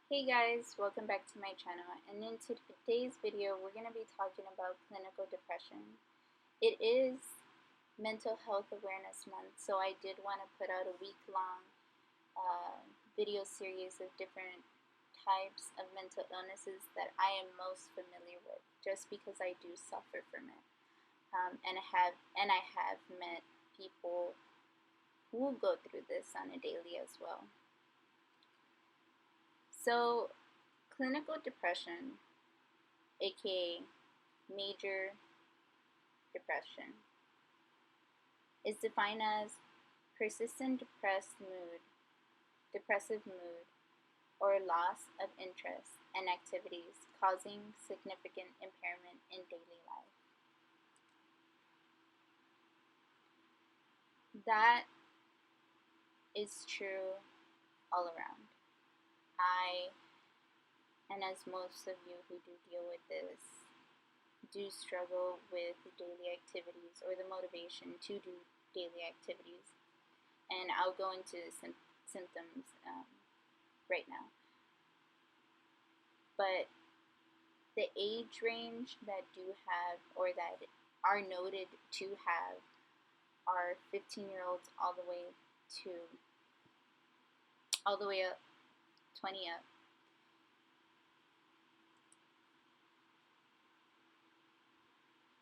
Hey guys, welcome back to my channel, and in today's video we're going to be talking about clinical depression. It is Mental Health Awareness Month, so I did want to put out a week-long video series of different types of mental illnesses that I am most familiar with, just because I do suffer from it, and I have met people who go through this on a daily as well. So, clinical depression, aka major depression, is defined as persistent depressive mood, or loss of interest and activities causing significant impairment in daily life. That is true all around. And as most of you who do deal with this, do struggle with daily activities or the motivation to do daily activities. And I'll go into symptoms right now. But the age range that do have, or that are noted to have, are 15-year-olds all the way up, 20 up.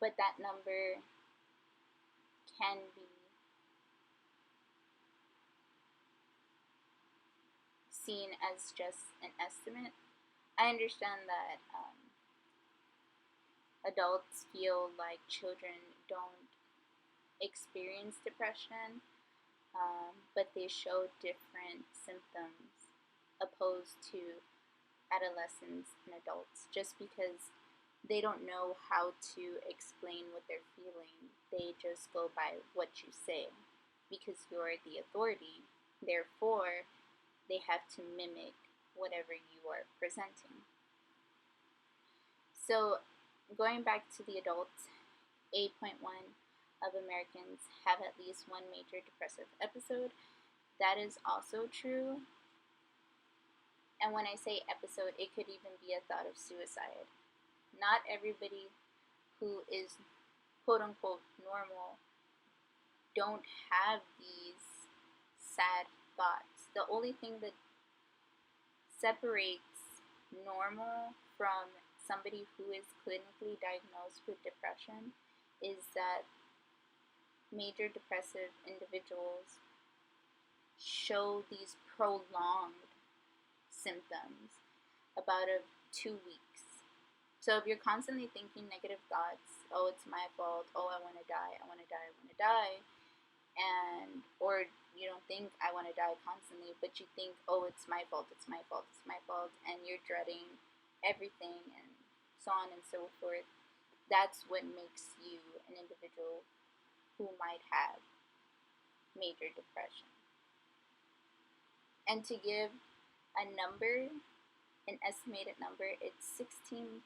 But that number can be seen as just an estimate. I understand that adults feel like children don't experience depression, but they show different symptoms opposed to adolescents and adults, just because they don't know how to explain what they're feeling. They just go by what you say because you're the authority. Therefore, they have to mimic whatever you are presenting. So, going back to the adults, 8.1 of Americans have at least one major depressive episode. That is also true. And when I say episode, it could even be a thought of suicide. Not everybody who is quote-unquote normal don't have these sad thoughts. The only thing that separates normal from somebody who is clinically diagnosed with depression is that major depressive individuals show these prolonged symptoms about 2 weeks. So if you're constantly thinking negative thoughts, oh, it's my fault, oh, I want to die, I want to die, I want to die, or you don't think I want to die constantly, but you think, oh, it's my fault, it's my fault, it's my fault, and you're dreading everything, and so on and so forth, that's what makes you an individual who might have major depression. And to give a number, an estimated number, it's 16.2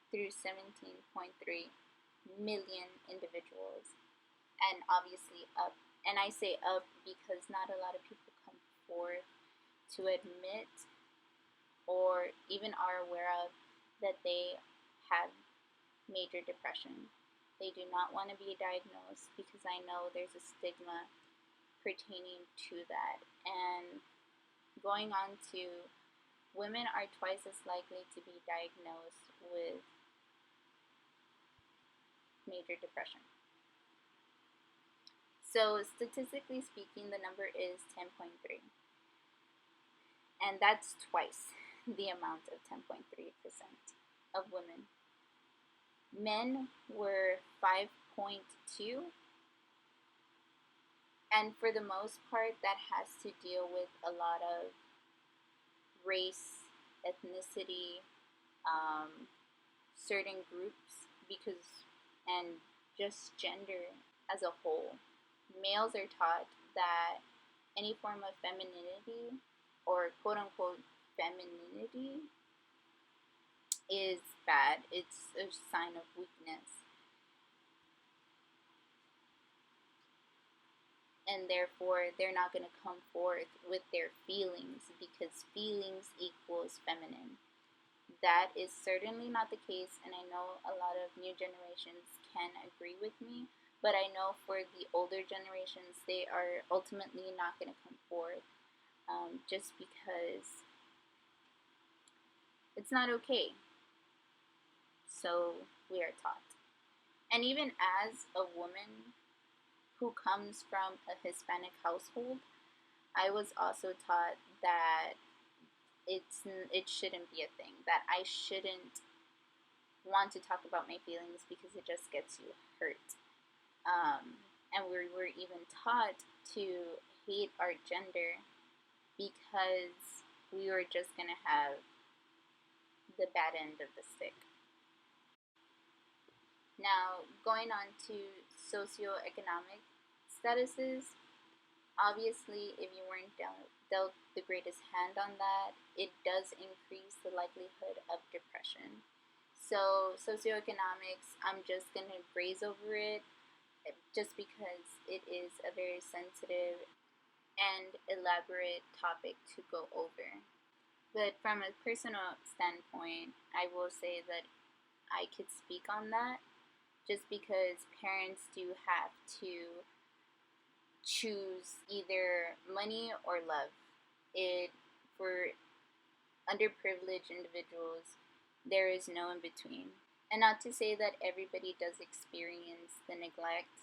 through 17.3 million individuals, and obviously up. And I say up because not a lot of people come forth to admit or even are aware of that they have major depression. They do not want to be diagnosed because I know there's a stigma pertaining to that. And going on to, women are twice as likely to be diagnosed with major depression. So statistically speaking, the number is 10.3. And that's twice the amount of 10.3% of women. Men were 5.2. And for the most part, that has to deal with a lot of race, ethnicity, certain groups, and just gender as a whole. Males are taught that any form of femininity, or quote-unquote femininity, is bad. It's a sign of weakness. and therefore they're not going to come forth with their feelings because feelings equals feminine. That is certainly not the case, and I know a lot of new generations can agree with me, but I know for the older generations, they are ultimately not going to come forth just because it's not okay. So we are taught. And even as a woman who comes from a Hispanic household, I was also taught that it shouldn't be a thing, that I shouldn't want to talk about my feelings because it just gets you hurt. And we were even taught to hate our gender because we were just going to have the bad end of the stick. Now, going on to socioeconomic statuses, obviously, if you weren't dealt the greatest hand on that, it does increase the likelihood of depression. So, socioeconomics, I'm just going to graze over it just because it is a very sensitive and elaborate topic to go over. But from a personal standpoint, I will say that I could speak on that just because parents do have to choose either money or love. For underprivileged individuals, there is no in between. And not to say that everybody does experience the neglect,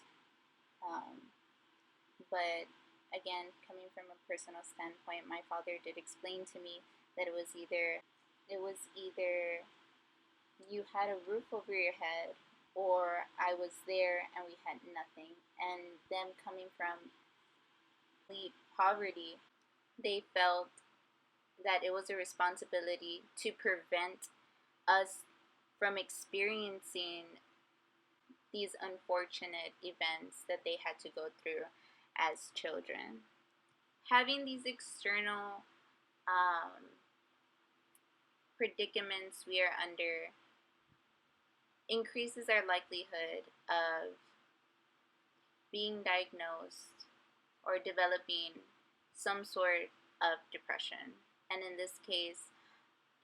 but again, coming from a personal standpoint, my father did explain to me that it was either you had a roof over your head, or I was there and we had nothing. And them coming from complete poverty, they felt that it was a responsibility to prevent us from experiencing these unfortunate events that they had to go through as children. Having these external predicaments we are under increases our likelihood of being diagnosed or developing some sort of depression. And in this case,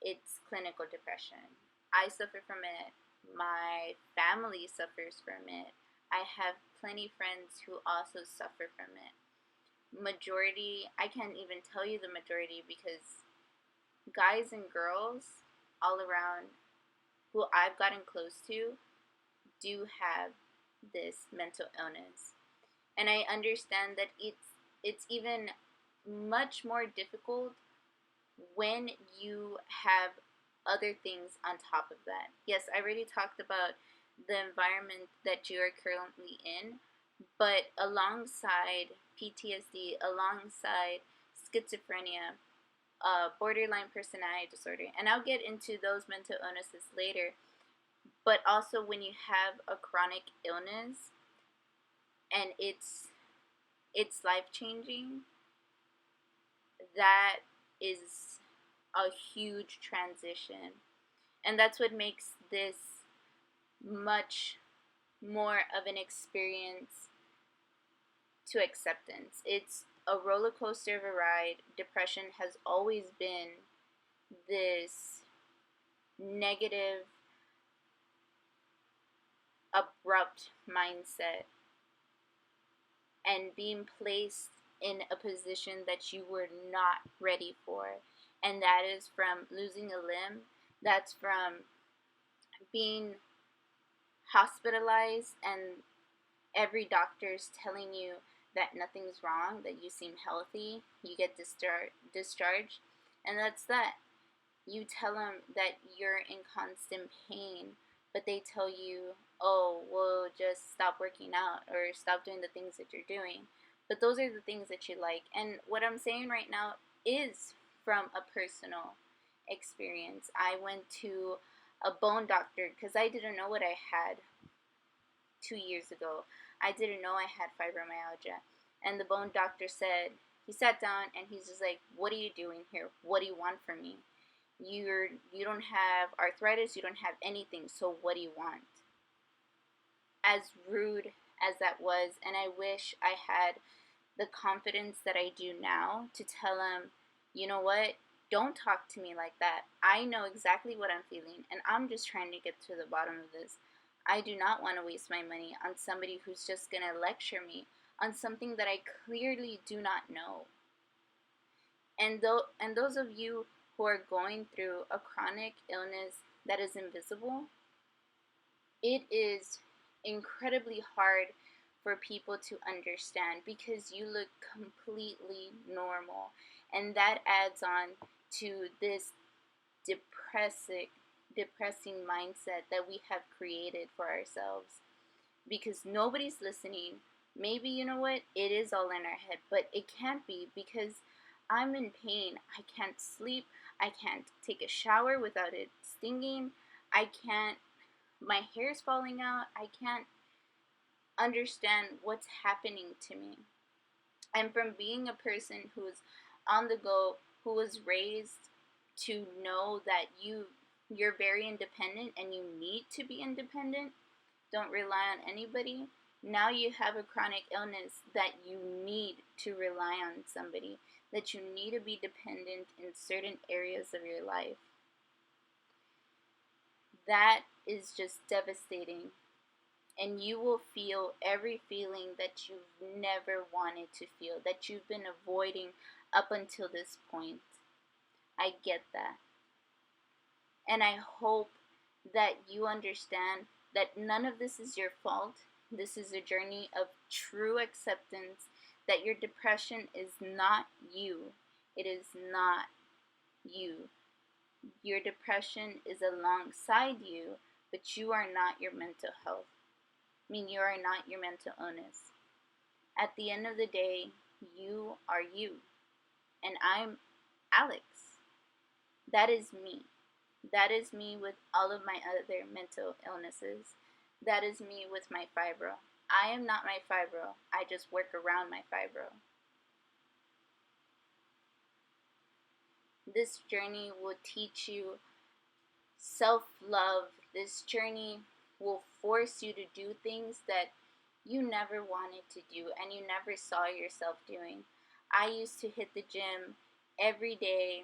it's clinical depression. I suffer from it. My family suffers from it. I have plenty of friends who also suffer from it. Majority, I can't even tell you the majority because guys and girls all around who I've gotten close to do have this mental illness. And I understand that it's even much more difficult when you have other things on top of that. Yes, I already talked about the environment that you are currently in, but alongside PTSD, alongside schizophrenia, borderline personality disorder, and I'll get into those mental illnesses later, but also when you have a chronic illness and it's life-changing, that is a huge transition. And that's what makes this much more of an experience to acceptance. It's a roller coaster of a ride. Depression has always been this negative, abrupt mindset, and being placed in a position that you were not ready for. And that is from losing a limb, that's from being hospitalized and every doctor's telling you that nothing's wrong, that you seem healthy, you get discharged, and that's that. You tell them that you're in constant pain, but they tell you, oh, well, just stop working out or stop doing the things that you're doing. But those are the things that you like. And what I'm saying right now is from a personal experience. I went to a bone doctor because I didn't know what I had 2 years ago. I didn't know I had fibromyalgia. And the bone doctor said, he sat down and he's just like, what are you doing here? What do you want from me? You don't have arthritis, you don't have anything, so what do you want? As rude as that was, and I wish I had the confidence that I do now to tell him, you know what, don't talk to me like that. I know exactly what I'm feeling, and I'm just trying to get to the bottom of this. I do not want to waste my money on somebody who's just going to lecture me on something that I clearly do not know. And those of you who are going through a chronic illness that is invisible, it is incredibly hard for people to understand because you look completely normal, and that adds on to this depressing mindset that we have created for ourselves because nobody's listening. Maybe, you know what, it is all in our head, but it can't be because I'm in pain. I can't sleep. I can't take a shower without it stinging. I can't, my hair's falling out. I can't understand what's happening to me. And from being a person who's on the go, who was raised to know that you're very independent and you need to be independent, don't rely on anybody. Now you have a chronic illness that you need to rely on somebody, that you need to be dependent in certain areas of your life. That is just devastating. And you will feel every feeling that you've never wanted to feel, that you've been avoiding up until this point. I get that. And I hope that you understand that none of this is your fault. This is a journey of true acceptance that your depression is not you. It is not you. Your depression is alongside you, but you are not your mental health. I mean, you are not your mental illness. At the end of the day, you are you. And I'm Alex. That is me. That is me with all of my other mental illnesses. That is me with my fibro. I am not my fibro. I just work around my fibro. This journey will teach you self-love. This journey will force you to do things that you never wanted to do and you never saw yourself doing. I used to hit the gym every day,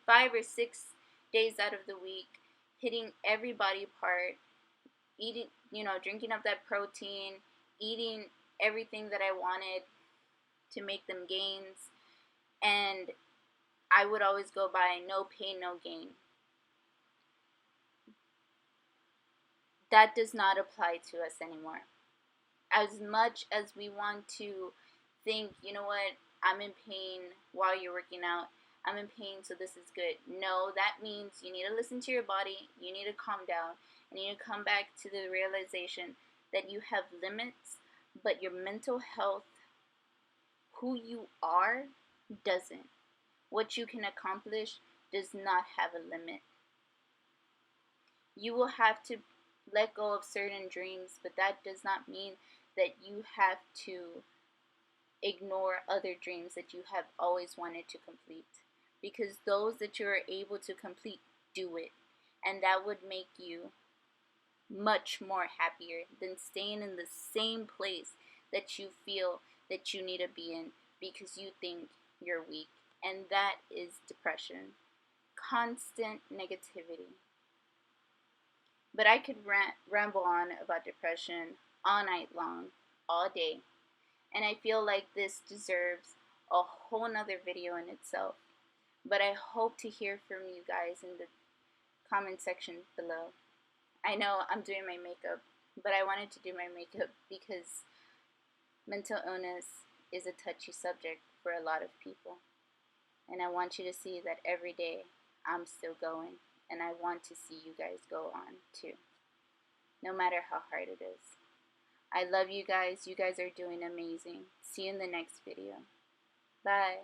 5 or 6 days out of the week, hitting every body part, eating, drinking up that protein, eating everything that I wanted to make them gains, and I would always go by no pain, no gain. That does not apply to us anymore. As much as we want to think, you know what, I'm in pain while you're working out, I'm in pain, so this is good. No, that means you need to listen to your body, you need to calm down, and you need to come back to the realization that you have limits, but your mental health, who you are, doesn't. What you can accomplish does not have a limit. You will have to let go of certain dreams, but that does not mean that you have to ignore other dreams that you have always wanted to complete. Because those that you are able to complete, do it. And that would make you much more happier than staying in the same place that you feel that you need to be in because you think you're weak. And that is depression. Constant negativity. But I could ramble on about depression all night long, all day. And I feel like this deserves a whole nother video in itself. But I hope to hear from you guys in the comment section below. I know I'm doing my makeup, but I wanted to do my makeup because mental illness is a touchy subject for a lot of people. And I want you to see that every day I'm still going. And I want to see you guys go on too, no matter how hard it is. I love you guys. You guys are doing amazing. See you in the next video. Bye.